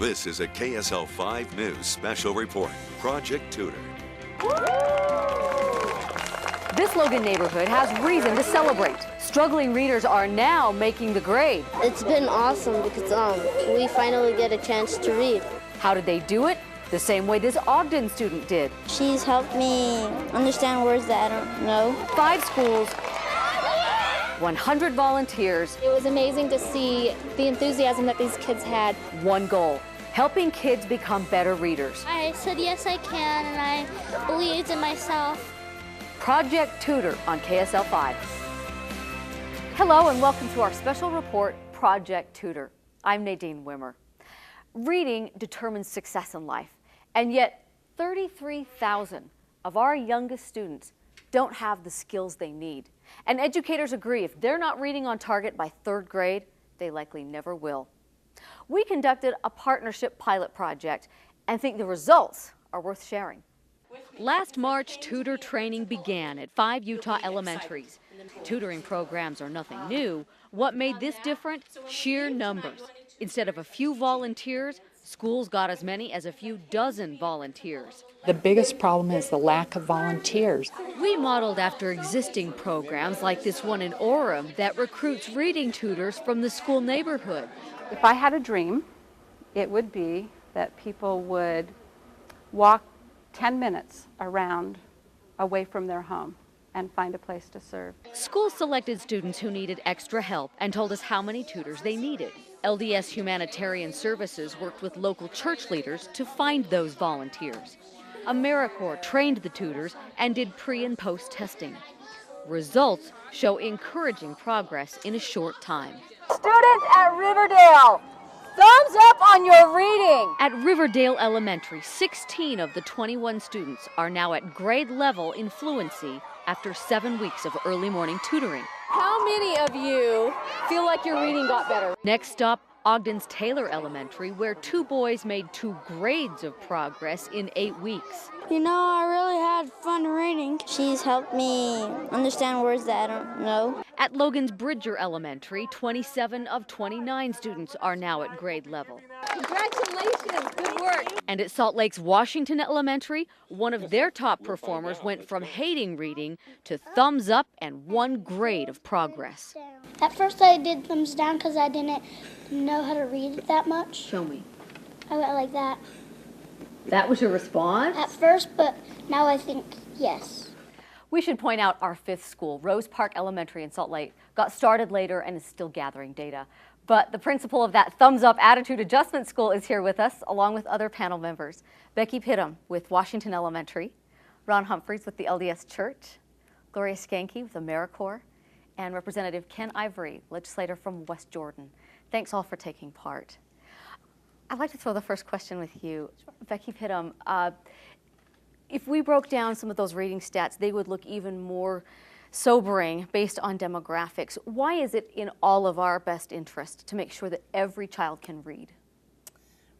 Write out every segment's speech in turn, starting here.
This is a KSL 5 News special report, Project Tutor. This Logan neighborhood has reason to celebrate. Struggling readers are now making the grade. It's been awesome because we finally get a chance to read. How did they do it? The same way this Ogden student did. She's helped me understand words that I don't know. 5 schools, 100 volunteers. It was amazing to see the enthusiasm that these kids had. One goal, helping kids become better readers. I said yes I can, and I believed in myself. Project Tutor on KSL 5. Hello and welcome to our special report, Project Tutor. I'm Nadine Wimmer. Reading determines success in life, and yet 33,000 of our youngest students don't have the skills they need. And educators agree if they're not reading on target by 3rd grade, they likely never will. We conducted a partnership pilot project and think the results are worth sharing. Last March, tutor training began at 5 Utah elementaries. Tutoring programs are nothing new. What made this different? Sheer numbers. Instead of a few volunteers, schools got as many as a few dozen volunteers. The biggest problem is the lack of volunteers. We modeled after existing programs like this one in Orem that recruits reading tutors from the school neighborhood. If I had a dream, it would be that people would walk 10 minutes around away from their home and find a place to serve. Schools selected students who needed extra help and told us how many tutors they needed. LDS Humanitarian Services worked with local church leaders to find those volunteers. AmeriCorps trained the tutors and did pre- and post-testing. Results show encouraging progress in a short time. Students at Riverdale, thumbs up on your reading! At Riverdale Elementary, 16 of the 21 students are now at grade level in fluency after 7 weeks of early morning tutoring. How many of you feel like your reading got better? Next stop, Ogden's Taylor Elementary, where 2 boys made 2 grades of progress in 8 weeks. You know, I really had fun reading. She's helped me understand words that I don't know. At Logan's Bridger Elementary, 27 of 29 students are now at grade level. Congratulations, good work. And at Salt Lake's Washington Elementary, one of their top performers went from hating reading to thumbs up and 1 grade of progress. At first I did thumbs down because I didn't know how to read that much. Show me. I went like that That was your response? at first, but now I think yes. We should point out our 5th school, Rose Park Elementary in Salt Lake, got started later and is still gathering data. But the principal of that thumbs up attitude adjustment school is here with us, along with other panel members. Becky Pittum with Washington Elementary, Ron Humphreys with the LDS Church, Gloria Skanke with AmeriCorps, and Representative Ken Ivory, legislator from West Jordan. Thanks all for taking part. I'd like to throw the first question with you. Sure. Becky Pittum, if we broke down some of those reading stats, they would look even more sobering based on demographics. Why is it in all of our best interest to make sure that every child can read?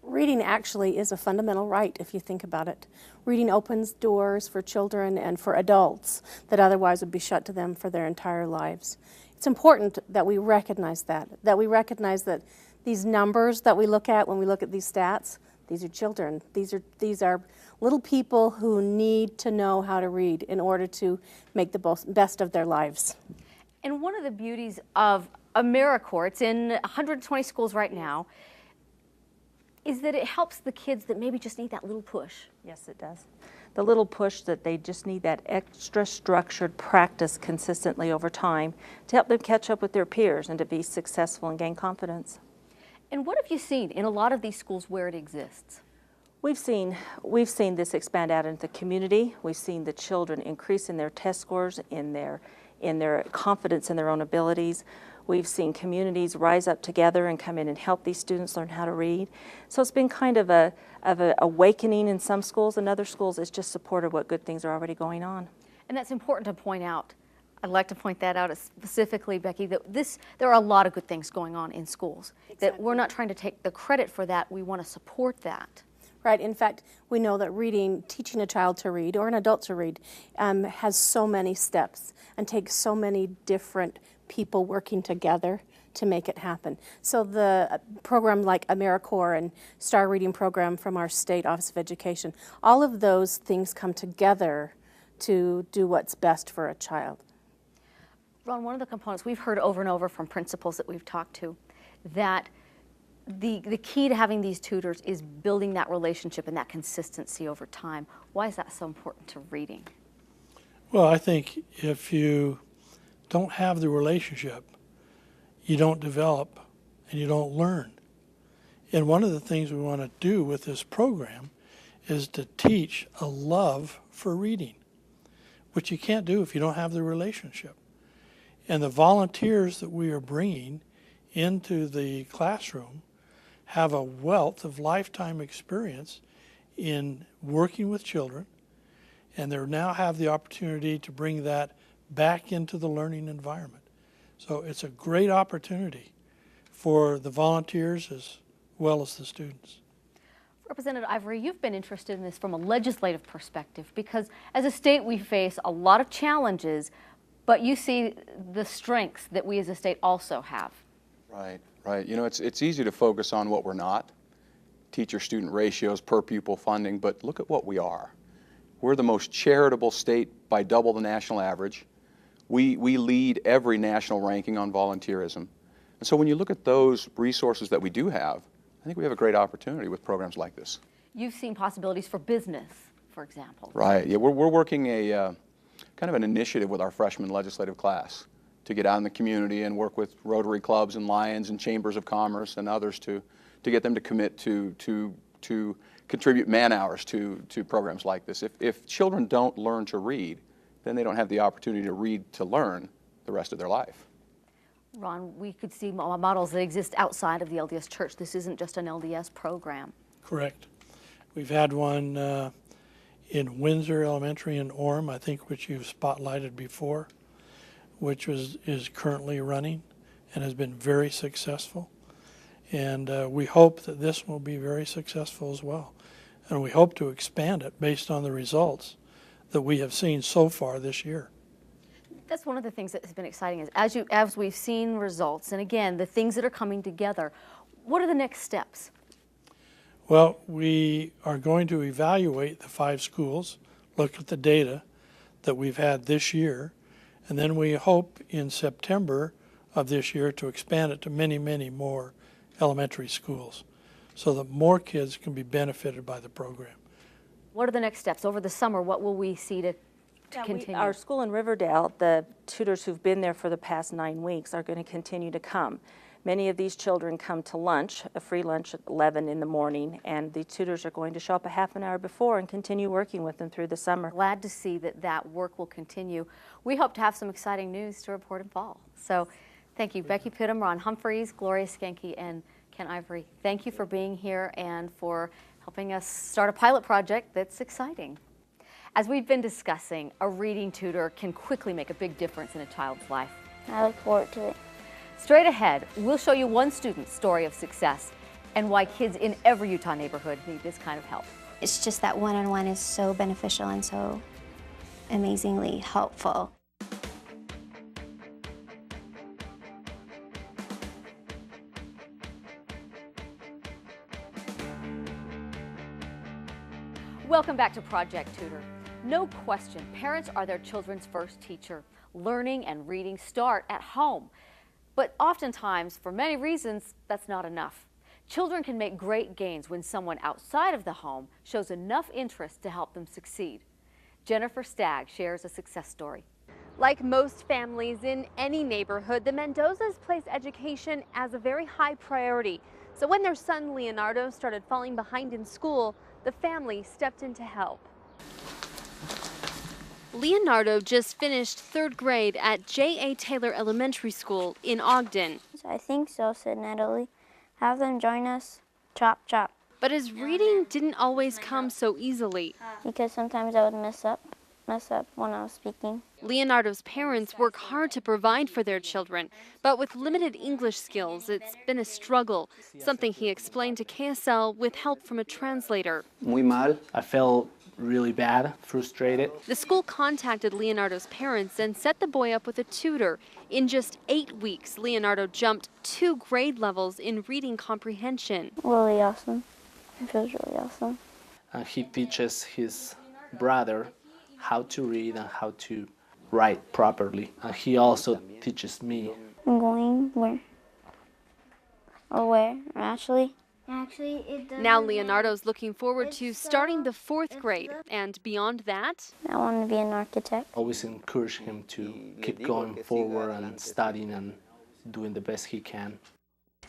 Reading actually is a fundamental right if you think about it. Reading opens doors for children and for adults that otherwise would be shut to them for their entire lives. It's important that we recognize that we recognize that these numbers that we look at when we look at these stats, these are children. These are little people who need to know how to read in order to make the best of their lives. And one of the beauties of AmeriCorps, it's in 120 schools right now, is that it helps the kids that maybe just need that little push. Yes, it does. The little push that they just need, that extra structured practice consistently over time to help them catch up with their peers and to be successful and gain confidence. And what have you seen in a lot of these schools where it exists? We've seen this expand out into the community. We've seen the children increase in their test scores, in their confidence in their own abilities. We've seen communities rise up together and come in and help these students learn how to read. So it's been kind of a awakening in some schools. In other schools, it's just supported what good things are already going on. And that's important to point out. I'd like to point that out specifically, Becky, that there are a lot of good things going on in schools. Exactly. That we're not trying to take the credit for that. We want to support that. Right. In fact, we know that reading, teaching a child to read or an adult to read has so many steps and takes so many different people working together to make it happen. So the program like AmeriCorps and Star Reading Program from our State Office of Education, all of those things come together to do what's best for a child. Ron, one of the components we've heard over and over from principals that we've talked to, that the key to having these tutors is building that relationship and that consistency over time. Why is that so important to reading? Well, I think if you don't have the relationship, you don't develop and you don't learn. And one of the things we want to do with this program is to teach a love for reading, which you can't do if you don't have the relationship. And the volunteers that we are bringing into the classroom have a wealth of lifetime experience in working with children, and they now have the opportunity to bring that back into the learning environment. So it's a great opportunity for the volunteers as well as the students. Representative Ivory, you've been interested in this from a legislative perspective because as a state we face a lot of challenges, but you see the strengths that we as a state also have. Right, right. You know, it's easy to focus on what we're not, teacher-student ratios, per pupil funding, but look at what we are. We're the most charitable state by double the national average. We lead every national ranking on volunteerism. And so when you look at those resources that we do have, I think we have a great opportunity with programs like this. You've seen possibilities for business, for example. Right, yeah, we're working a kind of an initiative with our freshman legislative class to get out in the community and work with Rotary clubs and Lions and Chambers of Commerce and others to get them to commit to contribute man-hours to programs like this. If children don't learn to read, then they don't have the opportunity to read to learn the rest of their life. Ron, we could see models that exist outside of the LDS Church. This isn't just an LDS program. Correct. We've had one in Windsor Elementary in Orem, I think, which you've spotlighted before, which is currently running and has been very successful. And we hope that this will be very successful as well. And we hope to expand it based on the results that we have seen so far this year. That's one of the things that has been exciting is as we've seen results, and again, the things that are coming together, what are the next steps? Well, we are going to evaluate the 5 schools, look at the data that we've had this year, and then we hope in September of this year to expand it to many, many more elementary schools so that more kids can be benefited by the program. What are the next steps? Over the summer, what will we see to continue? Our school in Riverdale, the tutors who've been there for the past 9 weeks are going to continue to come. Many of these children come to lunch, a free lunch at 11 in the morning, and the tutors are going to show up a half an hour before and continue working with them through the summer. Glad to see that work will continue. We hope to have some exciting news to report in fall. So thank you, Becky Pittum, Ron Humphreys, Gloria Skanke, and Ken Ivory. Thank you for being here and for helping us start a pilot project that's exciting. As we've been discussing, a reading tutor can quickly make a big difference in a child's life. I look forward to it. Straight ahead, we'll show you one student's story of success and why kids in every Utah neighborhood need this kind of help. It's just that one-on-one is so beneficial and so amazingly helpful. Welcome back to Project Tutor. No question, parents are their children's first teacher. Learning and reading start at home. But oftentimes, for many reasons, that's not enough. Children can make great gains when someone outside of the home shows enough interest to help them succeed. Jennifer Stagg shares a success story. Like most families in any neighborhood, the Mendozas place education as a very high priority. So when their son Leonardo started falling behind in school, the family stepped in to help. Leonardo just finished 3rd grade at J.A. Taylor Elementary School in Ogden. I think so, said Natalie. Have them join us. Chop, chop. But his reading didn't always come so easily. Because sometimes I would mess up when I was speaking. Leonardo's parents work hard to provide for their children, but with limited English skills, it's been a struggle, something he explained to KSL with help from a translator. Muy mal. I felt really bad, frustrated. The school contacted Leonardo's parents and set the boy up with a tutor. In just 8 weeks, Leonardo jumped 2 grade levels in reading comprehension. Really awesome. It feels really awesome. And he teaches his brother how to read and how to write properly. And he also teaches me. I'm going where? Or where, actually? Now Leonardo's looking forward to starting the 4th grade, and beyond that, I want to be an architect. Always encourage him to keep going forward and studying and doing the best he can.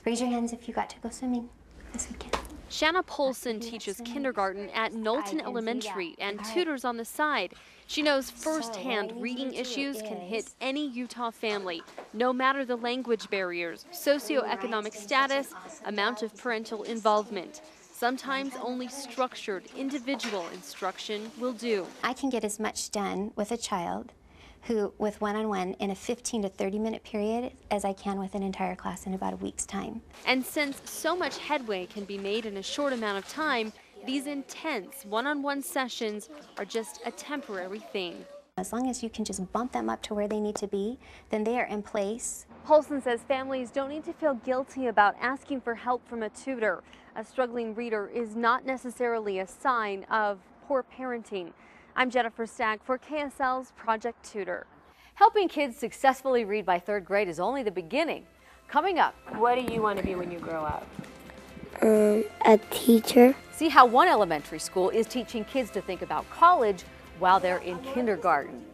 Raise your hands if you got to go swimming this weekend. Shanna Polson teaches kindergarten at Knowlton Elementary and tutors on the side. She knows firsthand reading issues can hit any Utah family, no matter the language barriers, socioeconomic status, amount of parental involvement. Sometimes only structured, individual instruction will do. I can get as much done with a child who, with one-on-one in a 15 to 30-minute period as I can with an entire class in about a week's time. And since so much headway can be made in a short amount of time, these intense one-on-one sessions are just a temporary thing. As long as you can just bump them up to where they need to be, then they are in place. Polson says families don't need to feel guilty about asking for help from a tutor. A struggling reader is not necessarily a sign of poor parenting. I'm Jennifer Stagg for KSL's Project Tutor. Helping kids successfully read by 3rd grade is only the beginning. Coming up, what do you want to be when you grow up? A teacher. See how one elementary school is teaching kids to think about college while they're in kindergarten.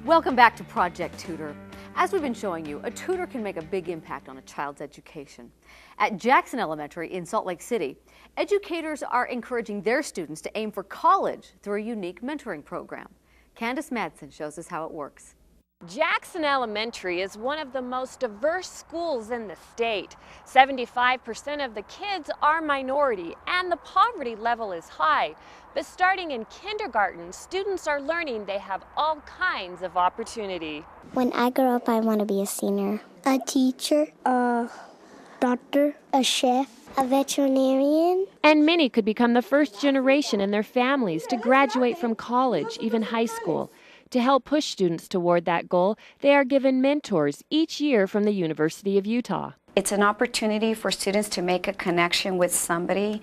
Welcome back to Project Tutor. As we've been showing you, a tutor can make a big impact on a child's education. At Jackson Elementary in Salt Lake City, educators are encouraging their students to aim for college through a unique mentoring program. Candace Madsen shows us how it works. Jackson Elementary is one of the most diverse schools in the state. 75% of the kids are minority and the poverty level is high. But starting in kindergarten, students are learning they have all kinds of opportunity. When I grow up, I want to be a singer, a teacher, a doctor, a chef, a veterinarian. And many could become the first generation in their families to graduate from college, even high school. To help push students toward that goal, they are given mentors each year from the University of Utah. It's an opportunity for students to make a connection with somebody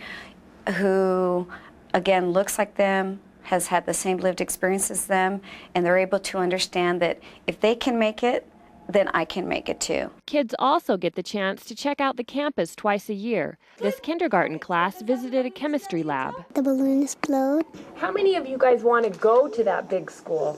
who, again, looks like them, has had the same lived experience as them, and they're able to understand that if they can make it, then I can make it too. Kids also get the chance to check out the campus twice a year. This kindergarten class visited a chemistry lab. The balloon explode. How many of you guys want to go to that big school?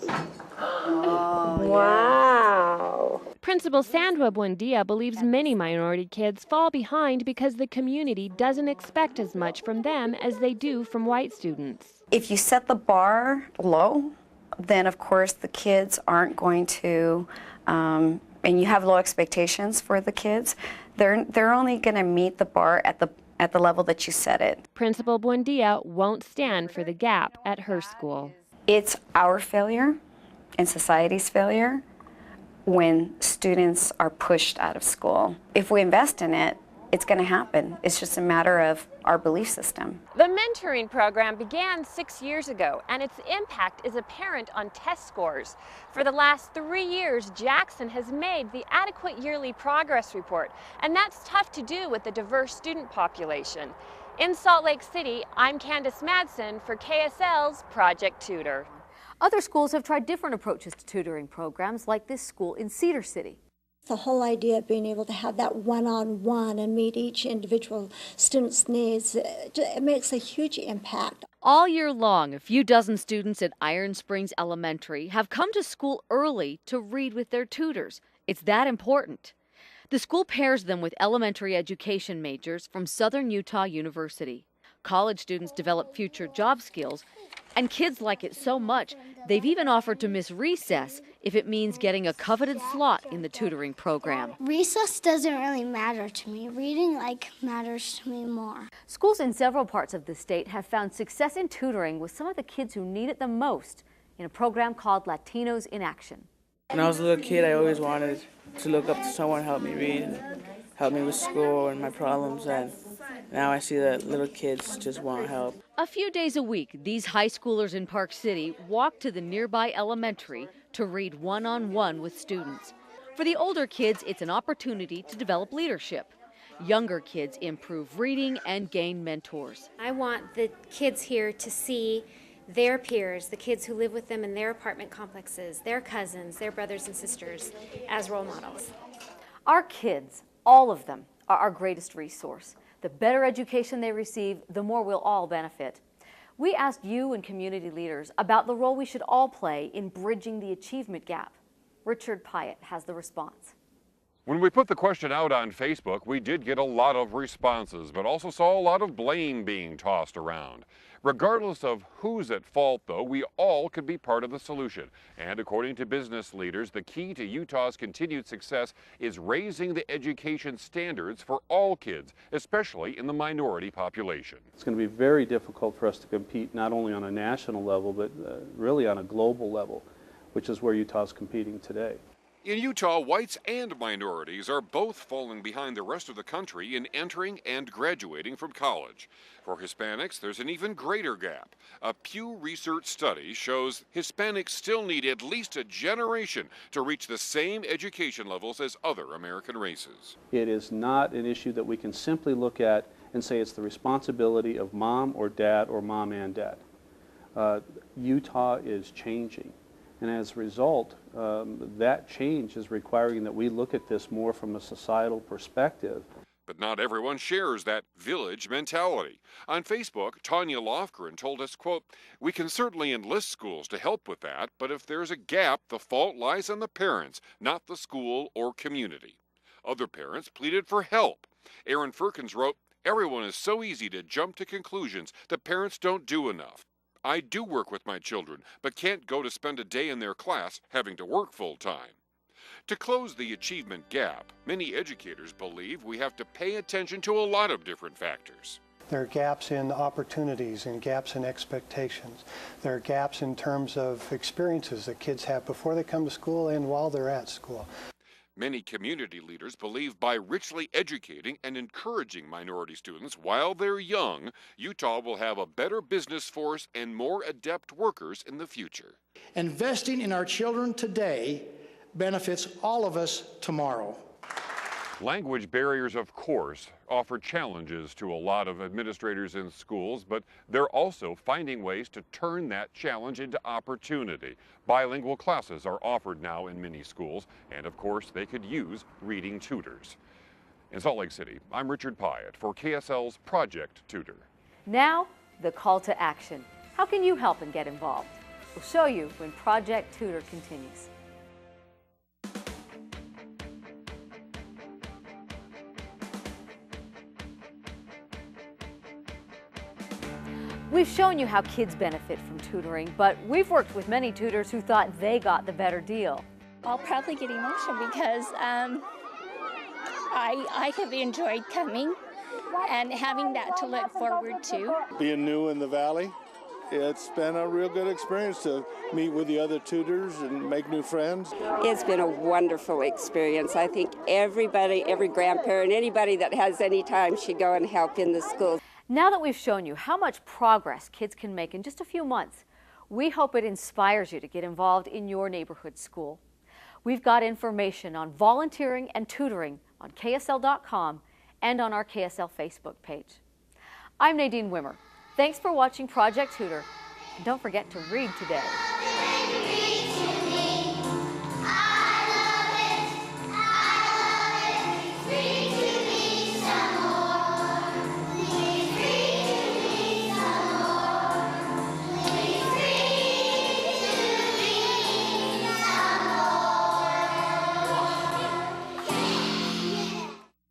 Wow. Principal Sandra Buendia believes many minority kids fall behind because the community doesn't expect as much from them as they do from white students. If you set the bar low, then of course the kids aren't going to and you have low expectations for the kids, they're only going to meet the bar at the level that you set it. Principal Buendia won't stand for the gap at her school. It's our failure and society's failure when students are pushed out of school. If we invest in it, it's going to happen. It's just a matter of our belief system. The mentoring program began 6 years ago, and its impact is apparent on test scores. For the last 3 years, Jackson has made the adequate yearly progress report, and that's tough to do with the diverse student population. In Salt Lake City, I'm Candace Madsen for KSL's Project Tutor. Other schools have tried different approaches to tutoring programs, like this school in Cedar City. The whole idea of being able to have that one-on-one and meet each individual student's needs, it makes a huge impact. All year long, a few dozen students at Iron Springs Elementary have come to school early to read with their tutors. It's that important. The school pairs them with elementary education majors from Southern Utah University. College students develop future job skills, and kids like it so much, they've even offered to miss recess if it means getting a coveted slot in the tutoring program. Recess doesn't really matter to me. Reading matters to me more. Schools in several parts of the state have found success in tutoring with some of the kids who need it the most in a program called Latinos in Action. When I was a little kid, I always wanted to look up to someone, help me read, and help me with school and my problems, and now I see that little kids just want help. A few days a week, these high schoolers in Park City walk to the nearby elementary to read one-on-one with students. For the older kids, it's an opportunity to develop leadership. Younger kids improve reading and gain mentors. I want the kids here to see their peers, the kids who live with them in their apartment complexes, their cousins, their brothers and sisters, as role models. Our kids, all of them, are our greatest resource. The better education they receive, the more we'll all benefit. We asked you and community leaders about the role we should all play in bridging the achievement gap. Richard Pyatt has the response. When we put the question out on Facebook, we did get a lot of responses, but also saw a lot of blame being tossed around. Regardless of who's at fault, though, we all could be part of the solution. And according to business leaders, the key to Utah's continued success is raising the education standards for all kids, especially in the minority population. It's going to be very difficult for us to compete not only on a national level, but really on a global level, which is where Utah's competing today. In Utah, whites and minorities are both falling behind the rest of the country in entering and graduating from college. For Hispanics, there's an even greater gap. A Pew Research study shows Hispanics still need at least a generation to reach the same education levels as other American races. It is not an issue that we can simply look at and say it's the responsibility of mom or dad or mom and dad. Utah is changing. And as a result, that change is requiring that we look at this more from a societal perspective. But not everyone shares that village mentality. On Facebook, Tanya Lofgren told us, quote, "We can certainly enlist schools to help with that, but if there's a gap, the fault lies on the parents, not the school or community." Other parents pleaded for help. Aaron Firkins wrote, "Everyone is so easy to jump to conclusions that parents don't do enough. I do work with my children, but can't go to spend a day in their class having to work full-time." To close the achievement gap, many educators believe we have to pay attention to a lot of different factors. There are gaps in opportunities and gaps in expectations. There are gaps in terms of experiences that kids have before they come to school and while they're at school. Many community leaders believe by richly educating and encouraging minority students while they're young, Utah will have a better business force and more adept workers in the future. Investing in our children today benefits all of us tomorrow. Language barriers, of course, offer challenges to a lot of administrators in schools, but they're also finding ways to turn that challenge into opportunity. Bilingual classes are offered now in many schools, and of course, they could use reading tutors. In Salt Lake City, I'm Richard Pyatt for KSL's Project Tutor. Now, the call to action. How can you help and get involved? We'll show you when Project Tutor continues. We've shown you how kids benefit from tutoring, but we've worked with many tutors who thought they got the better deal. I'll probably get emotional because I have enjoyed coming and having that to look forward to. Being new in the Valley, it's been a real good experience to meet with the other tutors and make new friends. It's been a wonderful experience. I think everybody, every grandparent, anybody that has any time should go and help in the schools. Now that we've shown you how much progress kids can make in just a few months, we hope it inspires you to get involved in your neighborhood school. We've got information on volunteering and tutoring on KSL.com and on our KSL Facebook page. I'm Nadine Wimmer. Thanks for watching Project Tutor, and don't forget to read today.